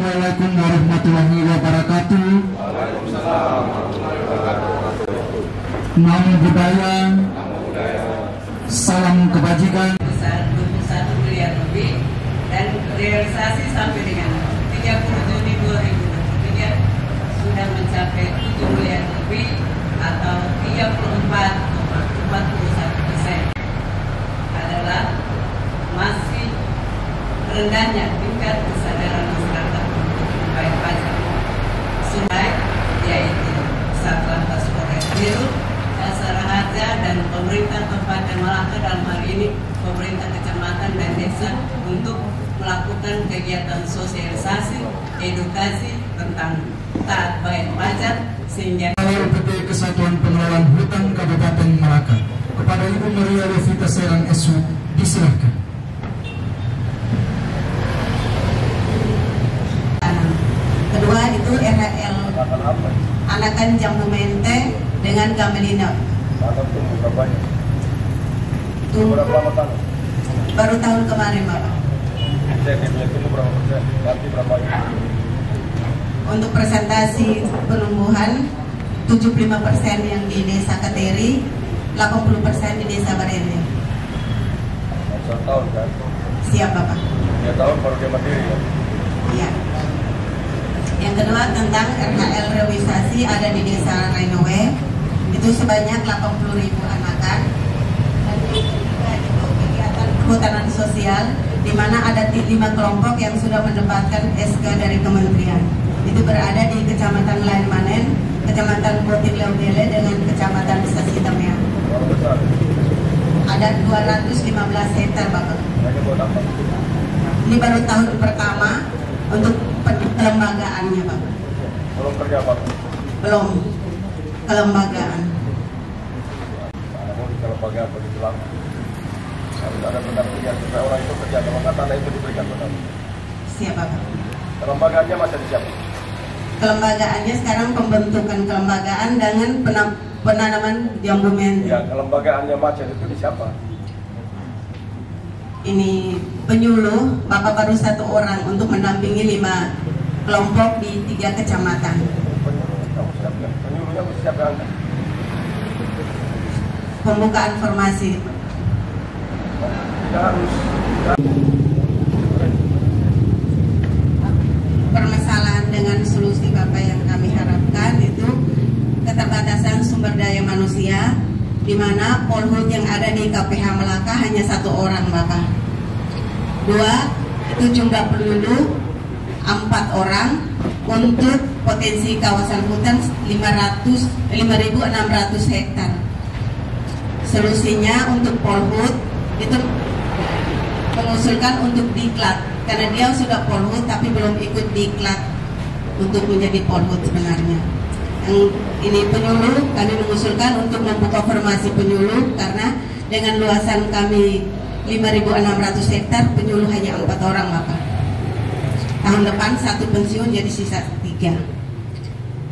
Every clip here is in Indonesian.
Assalamualaikum warahmatullahi wabarakatuh. Namo Buddhaya. Salam kebajikan. 21 miliar lebih dan realisasi sampai dengan 30 Juni 2023 sudah mencapai 7 miliar lebih atau 34,41% adalah masih rendahnya tingkat kesadaran masyarakat untuk membayar pajak. Sungai yaitu Satlantas Polres Biru, Jasara Harja dan pemerintah Kabupaten Malaka, dalam hal ini pemerintah kecamatan dan desa, untuk melakukan kegiatan sosialisasi, edukasi tentang taat bayar pajak sehingga PT Kesatuan Pengelolaan Hutan Kabupaten Malaka. Kepada Ibu Maria Levita Serang SU diserahkan. Kedua itu RHL Anakan Jambu Mente dengan Gamelina. Baru tahun kemarin, Bapak. Untuk presentasi penumbuhan 75% yang di Desa Kateri, 80% di Desa Barende. Tahun kan? Siap, Bapak. 3 tahun baru dia mandiri ya? Iya. Yang kedua tentang RHL rewisasi ada di Desa Rainowe, itu sebanyak 80.000 anakan. Dan yang ketiga itu kegiatan perhutanan sosial, di mana ada 5 kelompok yang sudah mendapatkan SK dari Kementerian. Itu berada di Kecamatan Lain Manen, Kecamatan Botik Leudele dengan Kecamatan Sasi Tamea. Ada 215 hektar, Bapak. Ini baru tahun pertama untuk kelembagaannya, Pak. Belum kerja Pak? Belum kelembagaan. Namun di kelembagaan begitu lama. Harus ada pendampingan supaya orang itu kerja, kalau nggak tanah itu diberikan benar. Siap, Bapak. Kelembagaannya masih siapa? Kelembagaannya sekarang pembentukan kelembagaan dengan penanaman jambu mente. Ya, kelembagaannya macam itu di siapa? Ini penyuluh, Bapak baru 1 orang untuk mendampingi 5 kelompok di 3 kecamatan. Penyuluhnya mesti siapa? Pembukaan formasi. Tidak harus. Permasalahan dengan solusi Bapak yang kami harapkan itu keterbatasan sumber daya manusia, di mana Polhut yang ada di KPH Melaka hanya 1 orang, Bapak. 2, itu jumlah penduduk 4 orang untuk potensi kawasan hutan 5.600 hektar. Solusinya untuk Polhut itu mengusulkan untuk diklat, karena dia sudah Polhut tapi belum ikut diklat untuk menjadi Polhut sebenarnya. Yang ini penyuluh, kami mengusulkan untuk membuka formasi penyuluh, karena dengan luasan kami 5.600 hektar, penyuluh hanya 4 orang, Bapak. Tahun depan 1 pensiun, jadi sisa 3.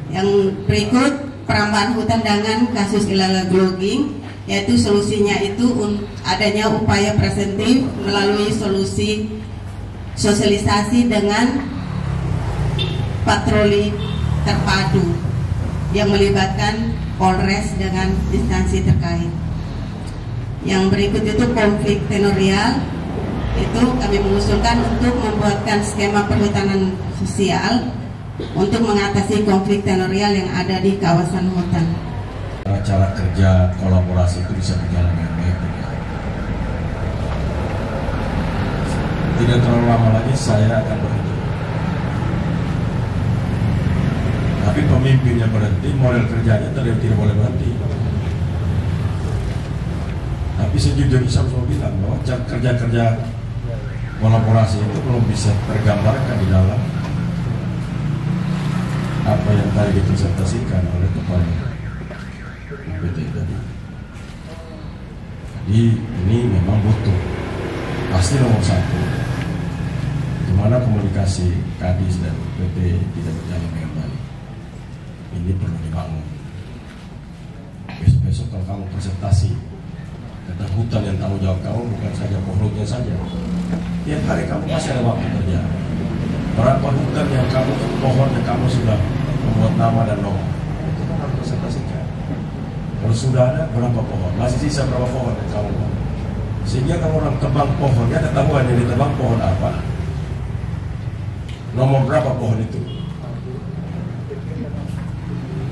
Yang berikut perambahan hutan dengan kasus illegal logging, yaitu solusinya itu adanya upaya preventif melalui solusi sosialisasi dengan patroli terpadu yang melibatkan Polres dengan instansi terkait. Yang berikut itu konflik tenorial, itu kami mengusulkan untuk membuatkan skema perhutanan sosial untuk mengatasi konflik teritorial yang ada di kawasan hutan. Cara kerja kolaborasi itu bisa berjalan dengan baik. Tidak terlalu lama lagi saya akan berhenti. Tapi pemimpinnya berhenti, model kerjanya tidak boleh berhenti. Tapi sejujurnya saya harus bilang bahwa kerja-kerja kolaborasi itu belum bisa tergambarkan di dalam apa yang tadi dipresentasikan oleh kepala PT tadi. Jadi ini memang butuh pasti nomor satu, di mana komunikasi Kadis dan PT tidak berjalan dengan baik. Ini perlu dibangun. Besok-besok kalau kamu presentasi tentang hutan yang tanggung jawab kamu bukan saja pohonnya saja, tiap hari kamu masih ada waktu kerja. Berapa hutan yang kamu, pohon yang kamu sudah membuat nama dan nomor, itu kan harus presentasikan. Kalau sudah ada berapa pohon, masih sisa berapa pohon yang kamu buat. Sehingga kalau orang tebang pohonnya, ketahuan yang ditebang pohon apa, nomor berapa pohon itu.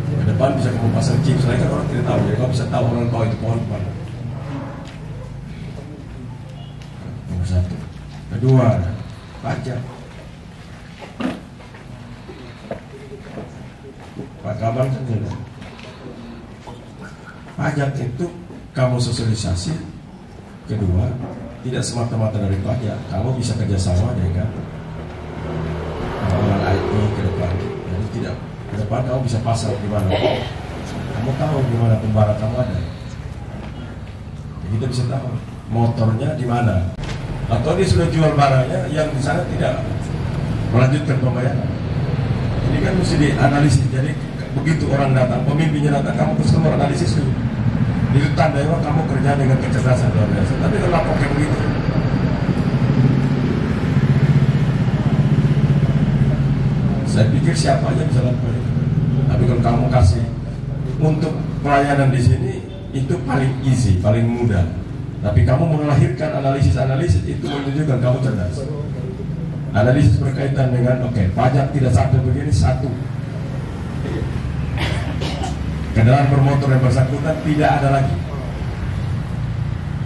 Ke depan bisa kamu pasang chip, selain kan orang tidak tahu, jadi kamu bisa tahu orang tahu itu pohon mana. Nomor satu. Kedua, pajak. Pak Kaban kan sudah. Pajak itu kamu sosialisasi. Kedua, tidak semata-mata dari pajak. Kamu bisa kerjasama dengan orang IT ke depan. Jadi tidak ke depan kamu bisa pasar di mana. Kamu tahu di mana barang kamu ada. Jadi kita bisa tahu motornya di mana. Atau dia sudah jual barangnya yang di sana tidak melanjutkan pembayaran. Ini kan mesti dianalisis. Jadi begitu orang datang, pemimpinnya datang, kamu terus kamu analisis dulu. Itu tanda bahwa kamu kerja dengan kecerdasan luar biasa. Tapi kenapa kayak begitu? Saya pikir siapa aja bisa lakukan itu. Tapi kalau kamu kasih untuk pelayanan di sini itu paling easy, paling mudah. Tapi kamu melahirkan analisis itu menunjukkan kamu cerdas. Analisis berkaitan dengan pajak tidak satu begini, satu. Kendaraan bermotor yang bersangkutan tidak ada lagi.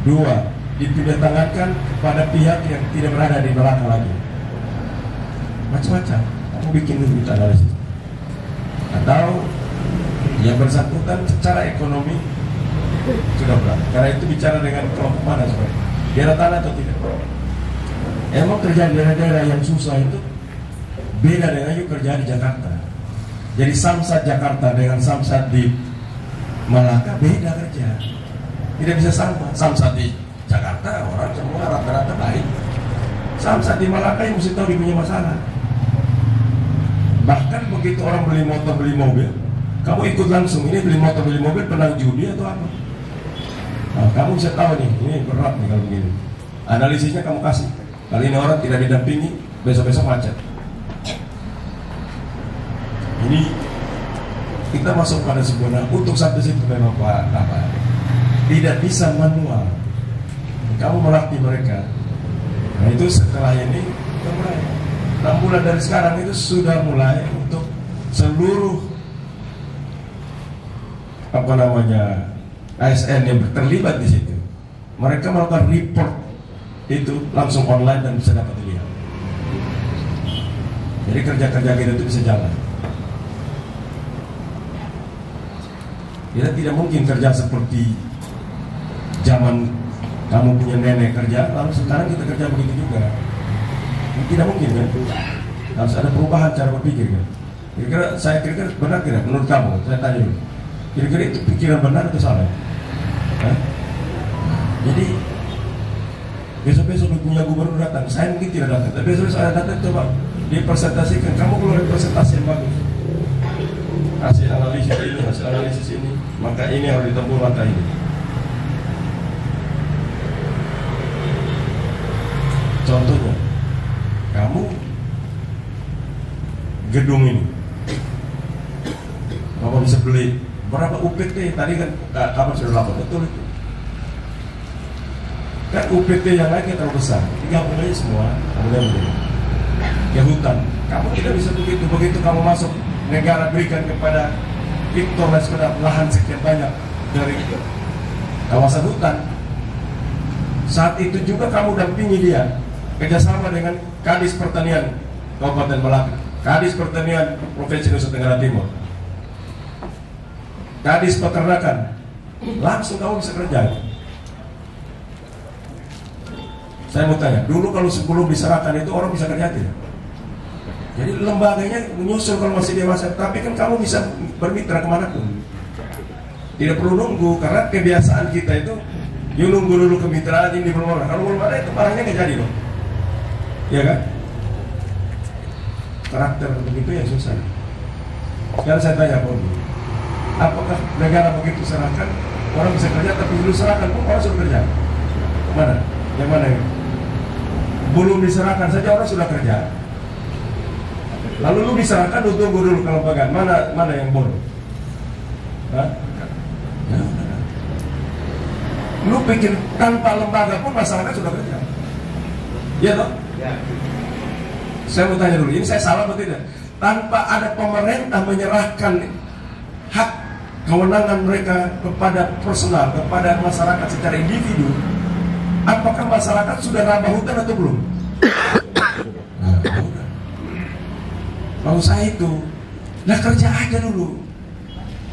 Dua, dipindah tangankan kepada pihak yang tidak berada di belakang lagi. Macam-macam. Kamu bikin dulu analisis. Atau yang bersangkutan secara ekonomi sudah berat. Karena itu bicara dengan kelompok mana sebenarnya? Dia ada tanah atau tidak? Emang kerja di daerah-daerah yang susah itu beda dengan yuk kerja di Jakarta. Jadi Samsat Jakarta dengan Samsat di Malaka beda kerja. Tidak bisa sama. Samsat di Jakarta orang semua rata-rata baik. Samsat di Malaka yang mesti tahu dia punya masalah. Bahkan begitu orang beli motor, beli mobil, kamu ikut langsung. Ini beli motor, beli mobil, penang judi atau apa? Nah, kamu bisa tahu nih, ini berat nih kalau begini. Analisisnya kamu kasih. Kali ini orang tidak didampingi, besok-besok macet. Ini kita masuk pada sebuah untuk sampai situ memang apa? Tidak bisa manual. Kamu melatih mereka. Nah itu setelah ini kita mulai. 6 bulan dari sekarang itu sudah mulai untuk seluruh ASN yang terlibat di situ. Mereka melakukan report itu langsung online dan bisa dapat dilihat. Jadi kerja-kerja kita itu bisa jalan. Kita tidak mungkin kerja seperti zaman kamu punya nenek kerja, lalu sekarang kita kerja begitu juga. Tidak mungkin kan? Harus ada perubahan cara berpikir kan? Kira-kira saya kira benar tidak? Menurut kamu, saya tanya dulu. Kira-kira itu pikiran benar atau salah? Hah? Jadi besok-besok punya gubernur datang, saya mungkin tidak datang, tapi besok saya datang coba dipresentasikan. Kamu keluar presentasi yang bagus. Hasil analisis ini, maka ini harus ditempuh langkah ini. Contohnya, kamu gedung ini, kamu bisa beli berapa UPT? Tadi kan kapan sudah lapor betul itu. Kan UPT yang lain terlalu besar, 30 aja semua, kemudian ke hutan. Kamu tidak bisa begitu. Begitu kamu masuk, negara berikan kepada Victor Laiskodat lahan sekian banyak dari kawasan hutan. Saat itu juga kamu dampingi dia, kerjasama dengan Kadis Pertanian Kabupaten Malaka, Kadis Pertanian Provinsi Nusa Tenggara Timur, Kadis Peternakan, langsung kamu bisa kerja. Saya mau tanya, dulu kalau sebelum diserahkan itu orang bisa kerja tidak? Jadi lembaganya menyusul kalau masih dewasa, tapi kan kamu bisa bermitra kemanapun. Tidak perlu nunggu, karena kebiasaan kita itu nunggu dulu kemitraan ini belum ada. Kalau belum ada itu barangnya nggak jadi loh, ya kan? Karakter begitu yang susah. Sekarang saya tanya Pak, apakah negara begitu serahkan orang bisa kerja, tapi dulu serahkan pun orang sudah kerja? Mana? Yang mana ya? Belum diserahkan saja orang sudah kerja. Lalu lu diserahkan, lu tunggu dulu kelembagaan. Mana yang bodoh? Hah? Ya, lu pikir tanpa lembaga pun masyarakat sudah kerja? Iya toh? Ya. Saya mau tanya dulu, ini saya salah atau tidak? Tanpa ada pemerintah menyerahkan hak kewenangan mereka kepada personal, kepada masyarakat secara individu, apakah masyarakat sudah rabah hutan atau belum? Nah, udah. Mau saya itu, nah kerja aja dulu.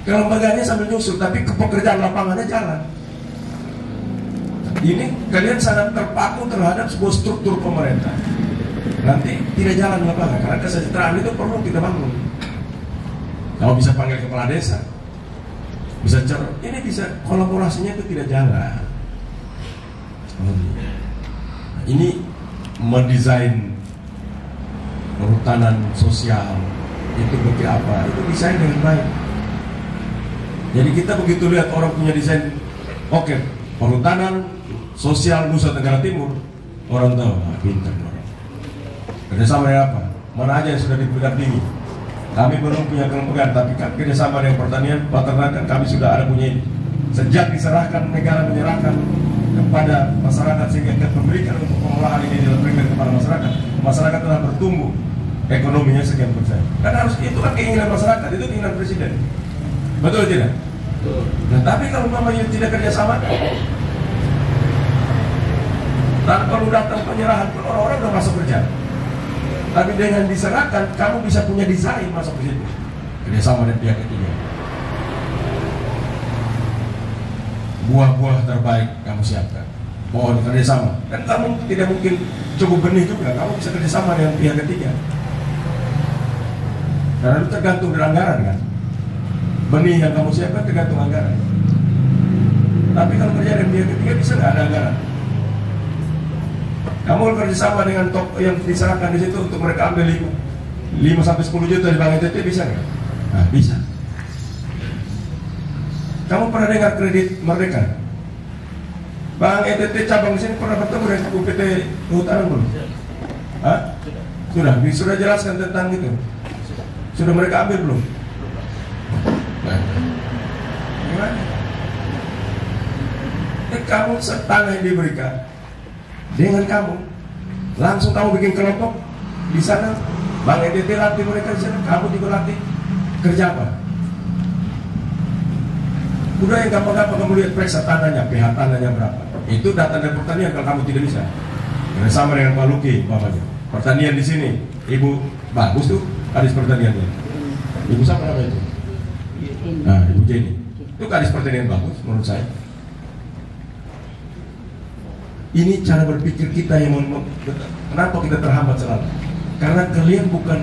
Kelembagaannya sambil nyusul, tapi pekerjaan lapangannya jalan. Ini kalian sangat terpaku terhadap sebuah struktur pemerintah. Nanti tidak jalan lapangan, karena kesejahteraan itu perlu kita bangun. Kalau bisa panggil kepala desa, bisa ini bisa kolaborasinya itu tidak jalan. Ini mendesain perhutanan sosial itu seperti apa? Itu desain dengan baik. Jadi kita begitu lihat orang punya desain, oke, perhutanan sosial Nusa Tenggara Timur, orang tahu, pintar orang. Kerjasama dengan apa? Mana aja yang sudah diberikan tinggi. Kami belum punya kelembagaan, tapi kerjasama dengan pertanian, peternakan kami sudah ada punya ini. Sejak diserahkan, negara menyerahkan kepada masyarakat sehingga kita memberikan untuk pengolahan ini diberikan kepada masyarakat. Masyarakat telah bertumbuh ekonominya sekian persen. Karena harus itu kan keinginan masyarakat, itu keinginan presiden. Betul tidak? Betul. Nah, tapi kalau namanya tidak kerjasama, dan kalau datang penyerahan pun orang-orang udah masuk kerja. Tapi dengan diserahkan, kamu bisa punya desain masuk ke situ. Kerjasama dengan pihak ketiga. Buah-buah terbaik kamu siapkan. Mohon kerjasama. Dan kamu tidak mungkin cukup benih juga. Kamu bisa kerjasama dengan pihak ketiga. Karena itu tergantung dari anggaran kan. Benih yang kamu siapkan tergantung anggaran. Tapi kalau kerja dengan pihak ketiga bisa nggak ada anggaran. Kamu kerjasama dengan toko yang diserahkan di situ untuk mereka ambil 5-10 juta di Bank NTT bisa nggak? Nah, bisa. Kamu pernah dengar kredit Merdeka? Bank NTT cabang di sini pernah bertemu dengan UPT Kehutanan belum? Hah? Sudah jelaskan tentang itu. Sudah mereka ambil belum? Nah. Gimana? Kamu tanah yang diberikan dengan kamu, langsung kamu bikin kelompok di sana. Bank NTT latih mereka di sana, kamu juga latih. Kerja apa? Udah yang gampang-gampang kamu lihat periksa tanahnya, pH tanahnya berapa. Itu data dari pertanian kalau kamu tidak bisa. Bersama dengan Pak Luki, bapaknya. Pertanian di sini, Ibu bagus tuh, Kadis Pertaniannya. Ibu siapa namanya itu? Nah, Ibu Jenny. Itu Kadis Pertanian bagus menurut saya. Ini cara berpikir kita yang kenapa kita terhambat selalu? Karena kalian bukan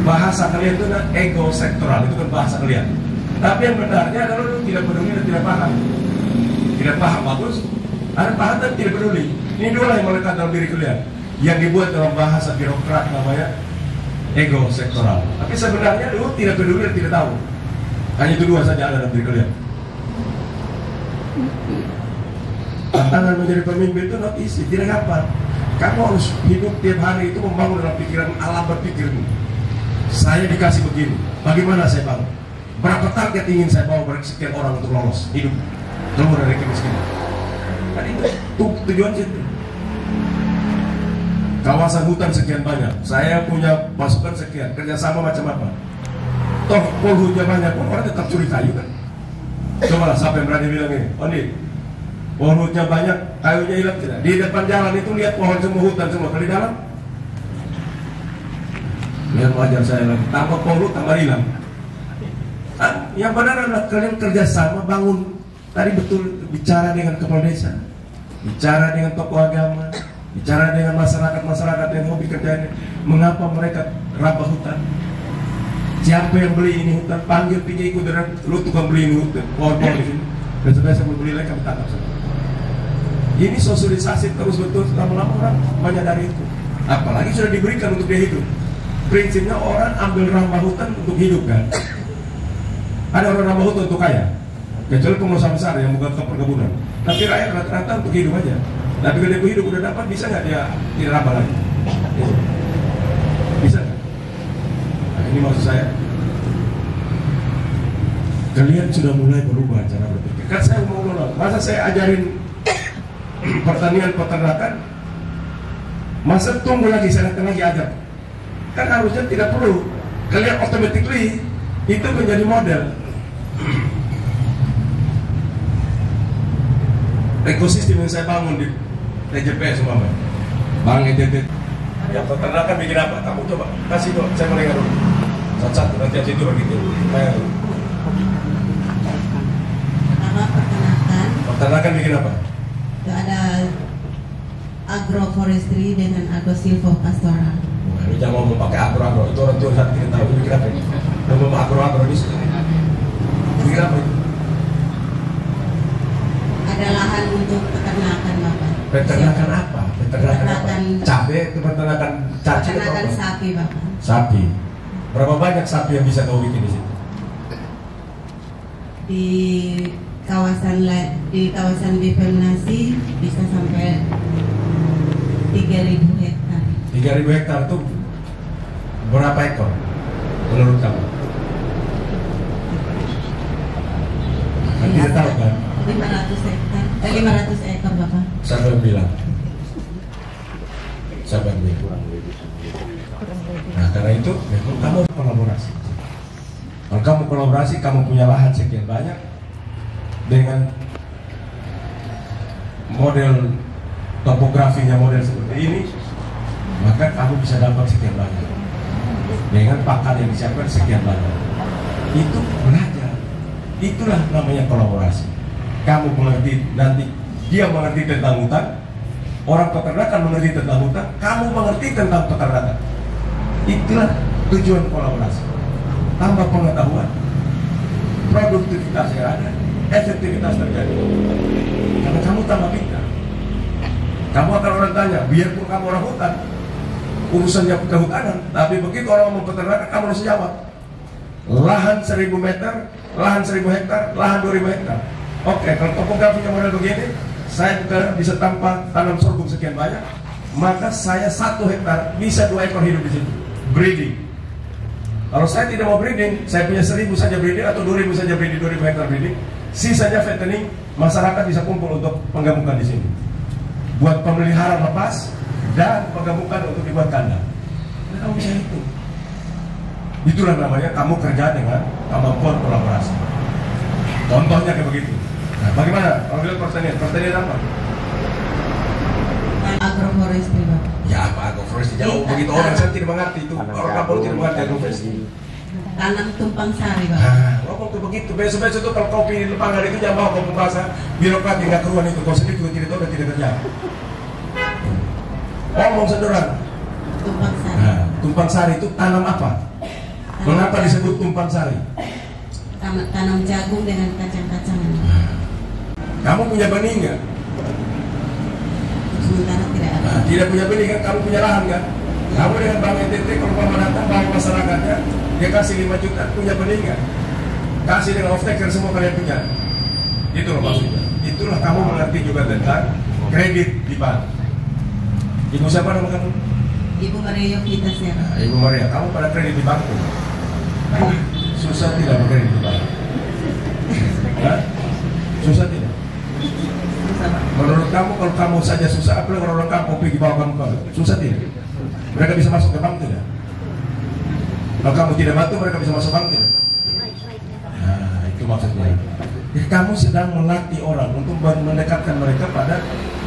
bahasa kalian itu ego sektoral, itu kan bahasa kalian. Tapi yang benarnya adalah lu tidak peduli dan tidak paham. Tidak paham bagus, ada paham dan tidak peduli. Ini dua yang melekat dalam diri kalian. Yang dibuat dalam bahasa birokrat namanya ego sektoral. Tapi sebenarnya lu tidak peduli dan tidak tahu. Hanya itu dua saja ada dalam diri kalian. Tantangan menjadi pemimpin itu not easy, tidak gampang. Kamu harus hidup tiap hari itu membangun dalam pikiran, alam berpikirmu. Saya dikasih begini, bagaimana saya bangun? Berapa target ingin saya bawa sekian orang untuk lolos hidup keluar dari kemiskinan? Kan itu tujuan situ. kawasan hutan sekian banyak, saya punya pasukan sekian, kerjasama macam apa? Toh polhutnya banyak pun orang tetap curi kayu kan? Coba lah siapa yang berani bilang ini? Oh nih, polhutnya banyak, kayunya hilang tidak? Di depan jalan itu lihat pohon semua, hutan semua, kalau di dalam lihat wajar saya lagi, tambah polhut tambah hilang. Yang benar adalah kalian kerjasama bangun. Tadi betul bicara dengan kepala desa, bicara dengan tokoh agama, bicara dengan masyarakat yang hobi kerjanya. Mengapa mereka rambah hutan? Siapa yang beli ini hutan? Panggil pinjai kuderan, lu tukang beli ini hutan, pohon-pohon di sini. Besok-besok mau beli lagi kami tangkap. Ini sosialisasi terus betul, lama-lama orang banyak dari itu. Apalagi sudah diberikan untuk dia hidup. Prinsipnya orang ambil rambah hutan untuk hidup kan. Ada orang rambah hutan untuk kaya, kecuali pengusaha besar yang bukan ke perkebunan. Tapi rakyat rata-rata untuk hidup aja. Tapi kalau dia hidup udah dapat, bisa nggak dia tidak rambah lagi? Bisa nggak? Nah, ini maksud saya. Kalian sudah mulai berubah cara berpikir. Kan saya mau ngomong, masa saya ajarin pertanian peternakan, masa tunggu lagi saya datang lagi ajar? Kan harusnya tidak perlu. Kalian automatically itu menjadi model. Ekosistem yang saya bangun di TJP semua, Bang ETT. Yang peternakan bikin apa? Kamu coba kasih tuh, saya mendengar dulu. Satu-satu nanti aja itu begitu. Saya dulu. Pertama peternakan. Peternakan bikin apa? Itu ada agroforestry dengan agrosilvopastoral. Lu jangan ngomong pakai agro-agro, itu orang tua saat kita tahu itu bikin apa ini? Ngomong agro-agro ini bikin apa ini? Ada lahan untuk peternakan Bapak. Peternakan apa? Peternakan cabai, peternakan cacing atau Peternakan apa? sapi Bapak. Sapi. Berapa banyak sapi yang bisa kau bikin di situ? Di kawasan Bipemnasi bisa sampai 3.000 hektar. 3.000 hektar itu berapa ekor menurut kamu? Kan tidak tahu kan? 500 hektar, 500 ekor Bapak. Siapa yang bilang? Siapa yang bilang? Nah karena itu kamu kolaborasi. Kalau kamu kolaborasi, kamu punya lahan sekian banyak dengan model topografinya model seperti ini, maka kamu bisa dapat sekian banyak dengan pakan yang disiapkan sekian banyak. Itu belajar, itulah namanya kolaborasi. Kamu mengerti, nanti dia mengerti tentang hutan, orang peternakan mengerti tentang hutan, kamu mengerti tentang peternakan. Itulah tujuan kolaborasi. Tambah pengetahuan, produktivitas yang ada, efektivitas terjadi. Karena kamu tambah pintar. Kamu akan orang tanya, biarpun kamu orang hutan, urusannya kehutanan, tapi begitu orang mau peternakan, kamu harus jawab. Lahan 1.000 meter, lahan 1.000 hektar, lahan 2.000 hektar. Oke, kalau topografinya model begini, saya bisa tanam sorghum sekian banyak, maka saya 1 hektar bisa 2 ekor hidup di situ, breeding. Kalau saya tidak mau breeding, saya punya 1.000 saja breeding atau 2.000 saja breeding, 2.000 hektar breeding, sisanya fattening, masyarakat bisa kumpul untuk penggabungan di sini, buat pemeliharaan lepas dan penggabungan untuk dibuat kandang. Nah, kamu bisa hitung. Itulah namanya kamu kerja dengan kemampuan kolaborasi. Contohnya kayak begitu. Nah, bagaimana? Kalau bilang pertanian apa? Agroforestry Bapak. Ya apa agroforestry? Jauh begitu orang saya tidak mengerti itu. Orang kampung tidak mengerti agroforestry. Tanam tumpang sari Bapak. Nah, ngomong tuh begitu. Besok-besok tuh kalau kau pilih lapangan itu jangan bawa kamu bahasa birokrat yang nggak keruan itu. Kau sendiri juga tidak tahu dan tidak kerja. Ngomong sederhana. Tumpang sari. Nah, tumpang sari itu tanam apa? Mengapa disebut tumpang sari? Tanam jagung dengan kacang-kacangan. Kamu punya benih nggak? Sementara tidak ada. Nah, tidak punya benih kan? Kamu punya lahan kan? Kamu dengan Bank NTT kalau mau datang bawa masyarakatnya, dia kasih 5 juta, punya benih nggak? Kasih dengan off-taker semua kalian punya. Itu loh maksudnya. Itulah kamu mengerti juga tentang kredit di bank. Ibu siapa nama kamu? Ibu Maria Yovita Sera. Nah, Ibu Maria, kamu pada kredit di bank tuh? Susah tidak berkredit di bank? Hah? Susah tidak? Susah Pak. Menurut kamu kalau kamu saja susah, apalagi orang kampung pergi bawa kamu ke susah tidak? Mereka bisa masuk ke bank tidak? Kalau kamu tidak bantu, mereka bisa masuk bank tidak? Nah, itu maksudnya. Ya, kamu sedang melatih orang untuk mendekatkan mereka pada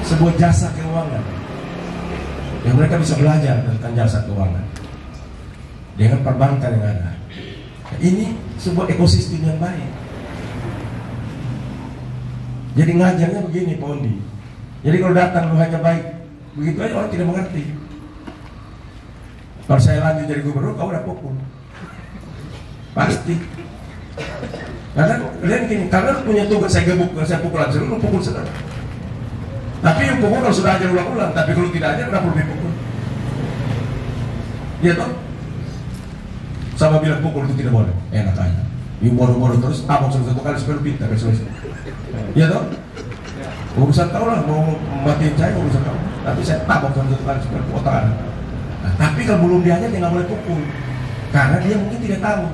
sebuah jasa keuangan. Yang mereka bisa belajar tentang jasa keuangan dengan perbankan yang ada. Ini sebuah ekosistem yang baik. Jadi ngajarnya begini Pak Ondi. Jadi kalau datang lu hanya baik begitu aja, orang tidak mengerti. Kalau saya lanjut jadi gubernur, kau udah pukul pasti. Karena kalian gini, karena punya tugas, saya gebuk, saya pukul aja, lu pukul sedang. Tapi yang pukul kalau sudah ajar ulang-ulang, tapi kalau tidak ajar, kenapa lebih pukul? Iya toh? Sama bilang pukul itu tidak boleh, enak aja. Ini bodoh-bodoh terus, abang sudah satu kali supaya pintar, selesai. Iya toh? Urusan kau lah, mau matiin saya urusan kau. Tapi saya tabok satu kali supaya otak. Nah, tapi kalau belum diajar, dia nggak boleh pukul, karena dia mungkin tidak tahu.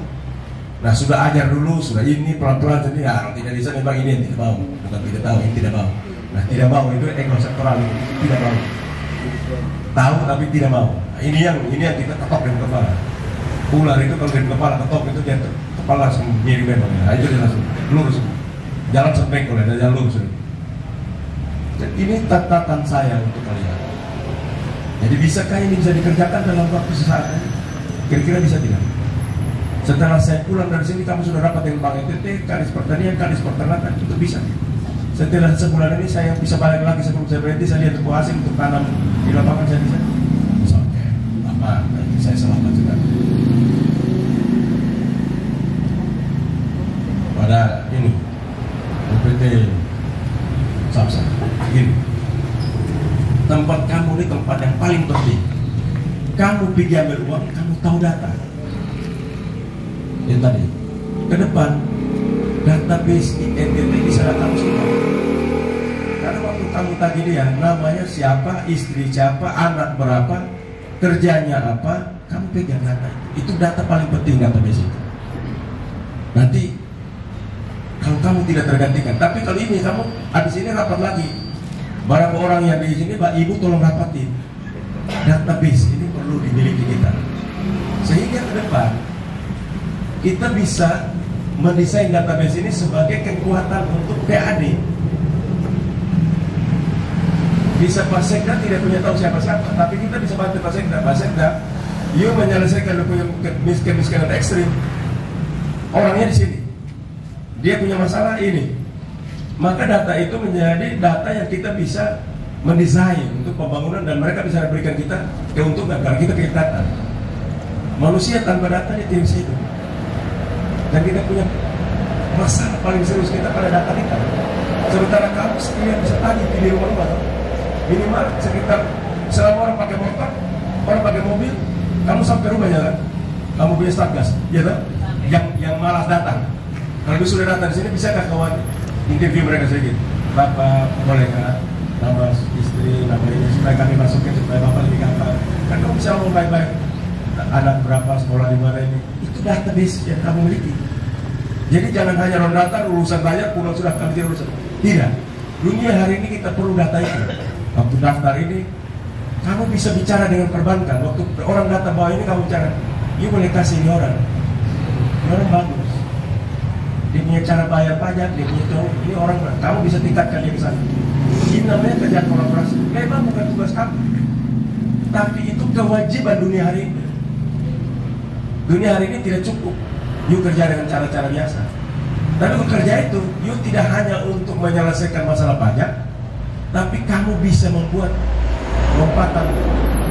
Nah, sudah ajar dulu, sudah ini pelan-pelan jadi ya tidak bisa memang ini yang tidak mau, bukan tidak tahu, ini tidak mau. Nah, tidak mau itu ego sektoral, tidak mau. Tahu tapi tidak mau. Nah, ini yang kita ketok dengan kepala. Ular itu kalau dari kepala ketok itu dia kepala langsung nyeri memang. Nah, itu dia langsung lurus. Jalan sampai kalau ada jalan lurus. Dan ini catatan saya untuk kalian. Jadi bisakah ini bisa dikerjakan dalam waktu sesaat? Kira-kira bisa tidak? Setelah saya pulang dari sini, kamu sudah dapat yang Bank NTT, Kadis Pertanian, Kadis Peternakan, itu bisa. Setelah sebulan ini saya bisa balik lagi sebelum saya berhenti, saya lihat tubuh hasil untuk tanam di lapangan saya bisa. Oke, aman, saya selamat juga. Pada ini, UPT Samsa, begini. Tempat kamu ini tempat yang paling penting. Kamu pergi ambil uang, kamu tahu data. Yang tadi, ke depan database NTT bisa datang semua. Karena waktu kamu tadi dia namanya siapa, istri siapa, anak berapa, kerjanya apa, kamu pegang data. Itu data paling penting database itu. Nanti kalau kamu tidak tergantikan, tapi kalau ini kamu habis ini rapat lagi. Barang orang yang di sini, Pak Ibu tolong rapatin. Database ini perlu dimiliki kita. Sehingga ke depan kita bisa mendesain database ini sebagai kekuatan untuk PAD. Bisa Pak Sekda tidak punya tahu siapa-siapa, tapi kita bisa bantu Pak Sekda. Pak Sekda, you menyelesaikan kemiskinan ekstrim. Orangnya di sini, dia punya masalah ini. Maka data itu menjadi data yang kita bisa mendesain untuk pembangunan dan mereka bisa berikan kita keuntungan karena kita punya data. Manusia tanpa data dia tidak bisa hidup. Dan kita punya masalah paling serius kita pada data kita. Sementara kamu sekalian bisa tagih di rumah-rumah, minimal sekitar selama orang pakai motor, orang pakai mobil, kamu sampai rumah jalan, kamu punya satgas, ya kan? Yang malas datang. Kalau sudah datang di sini, bisakah kawan interview mereka sedikit? Bapak boleh nggak nama istri, nama ini supaya kami masukin supaya bapak lebih gampang. Kan kamu bisa ngomong baik-baik. Anak berapa, sekolah di mana ini? Itu database yang kamu miliki. Jadi jangan hanya rondakan urusan banyak, pulang sudah kami tidak urusan. Tidak. Dunia hari ini kita perlu data itu. Waktu daftar ini, kamu bisa bicara dengan perbankan. Waktu orang data bawah ini kamu bicara, you boleh kasih ini orang. Ini orang bagus. Dia punya cara bayar pajak, dia punya tahu. Ini orang, kamu bisa tingkatkan dia ke sana. Ini namanya kerja kolaborasi. Memang bukan tugas kamu, tapi itu kewajiban dunia hari ini. Dunia hari ini tidak cukup you kerja dengan cara-cara biasa. Dan untuk kerja itu, you tidak hanya untuk menyelesaikan masalah pajak, tapi kamu bisa membuat lompatan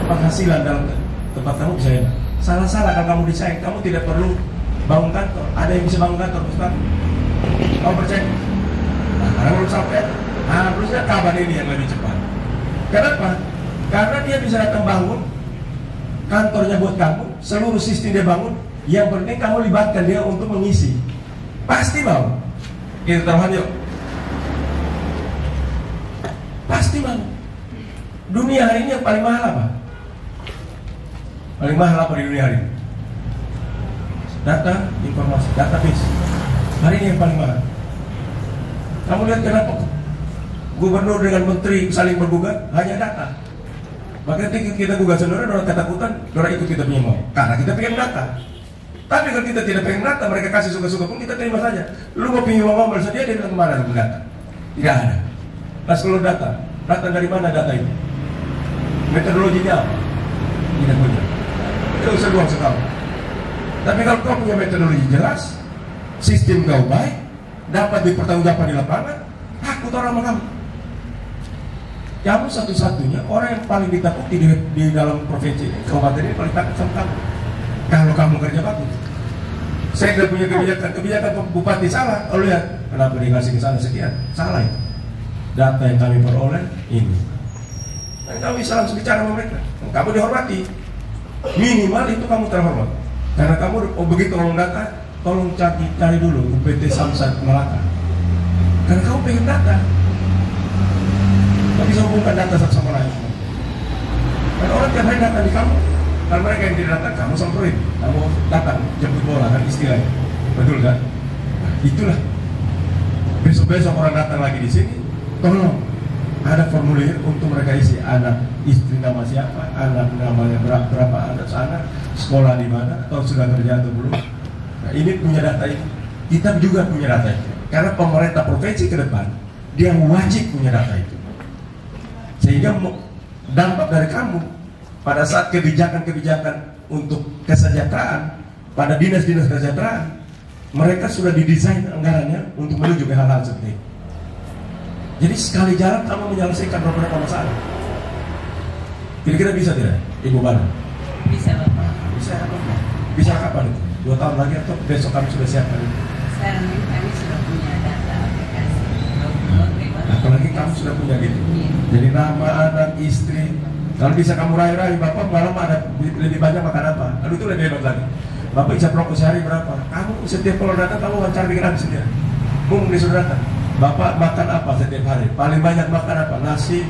penghasilan dalam tempat kamu bisa enak. Salah-salah kalau kamu desain, kamu tidak perlu bangun kantor. Ada yang bisa bangun kantor, Ustaz. Kamu percaya? Nah, karena belum sampai, harusnya kabar ini yang lebih cepat. Kenapa? Karena dia bisa datang bangun kantornya buat kamu, seluruh sistem dia bangun. Yang penting kamu libatkan dia untuk mengisi. Pasti mau. Kita taruhan yuk. Pasti mau. Dunia hari ini yang paling mahal apa? Paling mahal apa di dunia hari ini? Data, informasi, database. Hari ini yang paling mahal. Kamu lihat kenapa gubernur dengan menteri saling bergugat? Hanya data. Maka kita gugat saudara, orang ketakutan, orang ikut kita punya mau. Karena kita pengen data. Tapi kalau kita tidak pengen data, mereka kasih suka-suka pun kita terima saja. Lu mau pinjam mau bersedia, dia bilang kemana lu data? Tidak ada. Pas kalau data dari mana data itu? Metodologinya apa? Tidak punya. Tidak usah buang sekali. Tapi kalau kau punya metodologi jelas, sistem kau baik, dapat dipertanggungjawabkan di lapangan, takut orang sama kamu. Kamu satu-satunya orang yang paling ditakuti di dalam provinsi kabupaten ini paling takut sama kamu. Kalau kamu kerja bagus. Saya tidak punya kebijakan bupati salah. Oh lihat, kenapa dikasih ke sana sekian? Salah itu. Data yang kami peroleh ini. Dan kamu bisa langsung bicara sama mereka. Kamu dihormati. Minimal itu kamu terhormat. Karena kamu begitu ngomong data, tolong cari dulu UPT Samsat Melaka. Karena kamu pengen data. Kamu bisa hubungkan data satu sama lain. Dan orang tiap hari datang di kamu. Kalau mereka yang tidak datang, kamu samperin. Kamu datang, jemput bola kan istilahnya. Betul kan? Nah, itulah. Besok-besok orang datang lagi di sini, tolong ada formulir untuk mereka isi anak, istri nama siapa, anak namanya berapa anak anak, sekolah di mana, atau sudah kerja atau belum. Nah, ini punya data itu. Kita juga punya data itu. Karena pemerintah provinsi ke depan, dia wajib punya data itu. Sehingga dampak dari kamu pada saat kebijakan-kebijakan untuk kesejahteraan pada dinas-dinas kesejahteraan, mereka sudah didesain anggarannya untuk menuju ke hal-hal seperti itu. Jadi sekali jalan kamu menyelesaikan beberapa masalah. Kira-kira bisa tidak, Ibu Bana? Bisa, Bapak. Bisa apa? Bisa kapan itu? 2 tahun lagi atau besok kami sudah siapkan itu? Sekarang ini kami sudah punya data aplikasi. Apalagi kamu sudah punya gitu. Jadi nama, anak, istri. Kalau bisa kamu raih-raih, Bapak malam ada lebih banyak makan apa? Lalu itu lebih hebat lagi. Bapak isap rokok sehari berapa? Kamu setiap kalau datang kamu wawancara bikin habis dia. Bung disuruh datang. Bapak makan apa setiap hari? Paling banyak makan apa? Nasi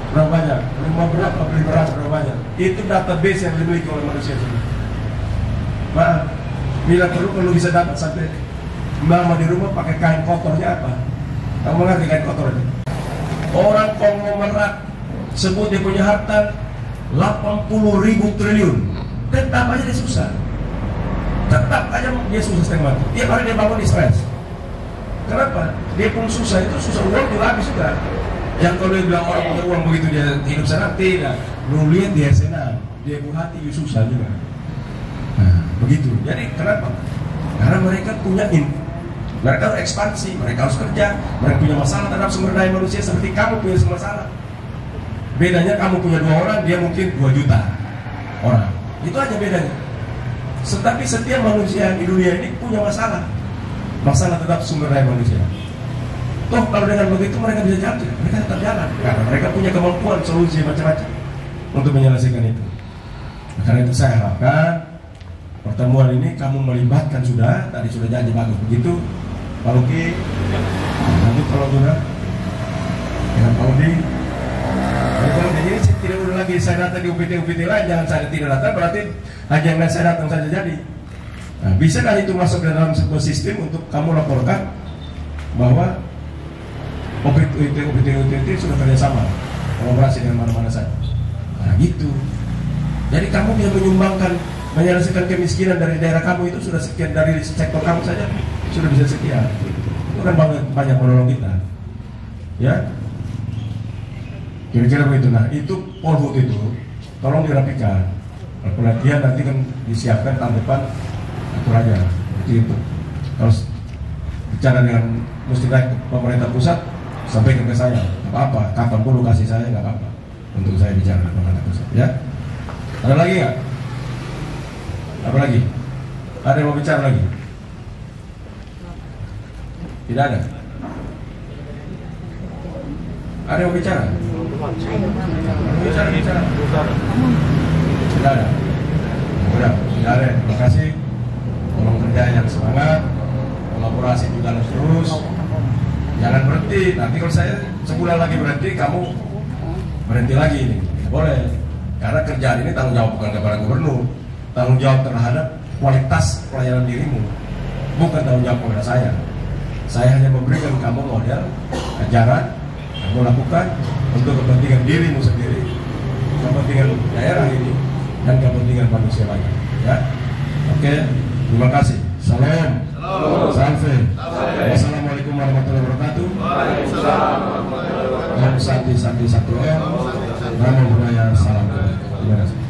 berapa banyak? Rumah berapa? Beli beras berapa banyak? Itu database yang dimiliki oleh manusia semua. Maaf, bila perlu bisa dapat sampai mama di rumah pakai kain kotornya apa? Kamu mengerti kain kotornya? Orang konglomerat sebut dia punya harta 80.000 triliun, tetap aja dia susah. Tetap aja dia susah setengah mati. Tiap hari dia bangun di stres. Kenapa? Dia pun susah, itu susah uang juga habis juga. Yang kalau dia bilang orang punya uang begitu dia hidup senang, tidak. Lu lihat dia senang, dia hati susah juga. Nah, begitu. Jadi kenapa? Karena mereka punya mereka harus ekspansi, mereka harus kerja, mereka punya masalah terhadap sumber daya manusia seperti kamu punya masalah. Bedanya kamu punya 2 orang, dia mungkin 2 juta orang. Itu aja bedanya. Tetapi setiap manusia di dunia ini punya masalah terhadap sumber daya manusia. Toh kalau dengan begitu mereka bisa jalan, mereka tetap jalan karena mereka punya kemampuan solusi macam-macam untuk menyelesaikan itu. Karena itu saya harapkan pertemuan ini kamu melibatkan tadi sudah janji bagus begitu, Pak Luki, nanti kalau sudah dengan Pak Udi. Jadi tidak udah lagi saya datang di UPT lain, jangan saya tidak datang berarti hanya yang saya datang saja jadi. Nah, bisa kan itu masuk ke dalam sebuah sistem untuk kamu laporkan bahwa UPT sudah kerjasama, kolaborasi dengan mana-mana saja. Nah gitu. Jadi kamu bisa menyelesaikan kemiskinan dari daerah kamu itu sudah sekian, dari sektor kamu saja sudah bisa sekian. Itu kan banyak menolong kita. Ya. Kira-kira begitu. Nah itu Polhut itu tolong dirapikan. Pelatihan nanti kan disiapkan tahun depan aturannya. Itu kalau bicara dengan mesti naik ke pemerintah pusat, sampaikan ke saya. Apa-apa, kapan pun kasih saya nggak apa-apa untuk saya bicara dengan pemerintah pusat. Ya. Ada lagi nggak? Apa lagi? Ada yang mau bicara lagi? Tidak ada. Ada yang mau bicara? Bicara. Tidak ada. Udah, tidak ada. Terima kasih. Tolong kerja yang semangat, kolaborasi juga terus. Jangan berhenti. Nanti kalau saya sebulan lagi berhenti, kamu berhenti lagi ini. Boleh. Karena kerjaan ini tanggung jawab bukan kepada gubernur, tanggung jawab terhadap kualitas pelayanan dirimu, bukan tanggung jawab kepada saya. Saya hanya memberikan kamu model ajaran, kamu lakukan untuk kepentingan dirimu sendiri kepentingan daerah ini dan kepentingan manusia lain. Ya, oke, terima kasih. Salam. Salve. Wassalamualaikum warahmatullahi wabarakatuh. Om Santi Santi Satu M. Namo Buddhaya. Salam. Terima kasih.